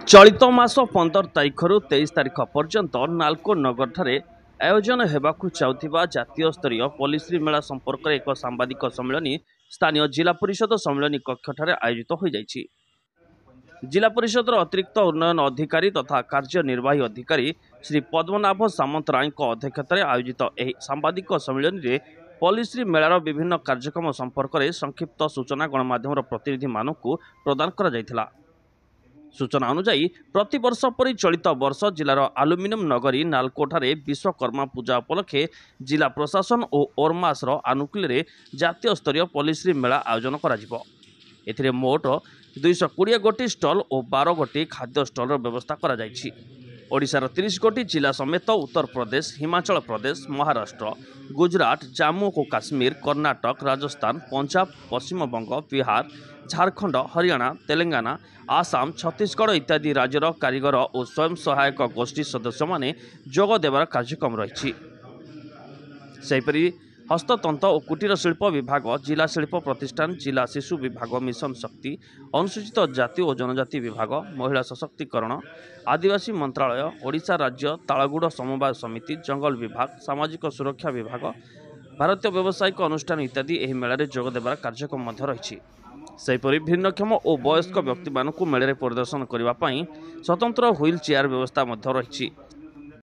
चलित मास 15 तारिखରୁ 23 तारिख पर्यंत नालको नगर ठारे आयोजन हेबाकु चाहुथिबा जातीय स्तरीय पॉलिसी मेला संपर्क एक सांबादिक सम्मेलन स्थानीय जिला परिषद सम्मेलन कक्ष ठारे आयोजित हो जाइछि। जिला परिषद अतिरिक्त उन्नयन अधिकारी तथा कार्यनिर्वाही अधिकारी श्री पद्मनाभ सामंतराय अध्यक्षतार आयोजित यह सांबादिक सम्मेलन में पॉलिसी मेलार विभिन्न कार्यक्रम संपर्क में संक्षिप्त सूचना गणमाध्यम प्रतिनिधि मानक प्रदान करा जायथिला। सूचना अनुसार प्रतिवर्ष परि चलित वर्ष जिलार आलुमिनियम नगरी नालकोठारे विश्वकर्मा पूजा उपलक्षे जिला प्रशासन और ओरमासर आनुकूल्य जातीय स्तरीय पॉलिसी मेला आयोजन करा। एथिरे मोट 220 गोटी स्टल और 12 गोटी खाद्य स्टल व्यवस्था करा जायछि। ओडिशार 30 गोटी जिला समेत उत्तर प्रदेश, हिमाचल प्रदेश, महाराष्ट्र, गुजरात, जम्मू और काश्मीर, कर्नाटक, राजस्थान, पंजाब, पश्चिम बंग, बिहार, झारखंड, हरियाणा, तेलंगाना, आसाम, छत्तीसगढ़ इत्यादि राज्यर कारीगर और स्वयं सहायक गोष्ठी सदस्य माने जोग देवार कार्यक्रम रही। सेहीपरि हस्ततंत्र और कुटीर शिल्प विभाग, जिला शिल्प प्रतिष्ठान, जिला शिशु विभाग, मिशन शक्ति, अनुसूचित जाति और जनजाति विभाग, महिला सशक्तिकरण, आदिवासी मंत्रालय, ओडिशा राज्य तालगुड़ समवाय समिति, जंगल विभाग, सामाजिक सुरक्षा विभाग, भारतीय व्यावसायिक अनुष्ठान इत्यादि एही मेलारे जोग देवार कार्यक्रम रही। सेहीपरि भिन्नक्षम और वयस्क व्यक्ति मानक मेले परिदर्शन करने स्वतंत्र व्हील चेयर व्यवस्था रही।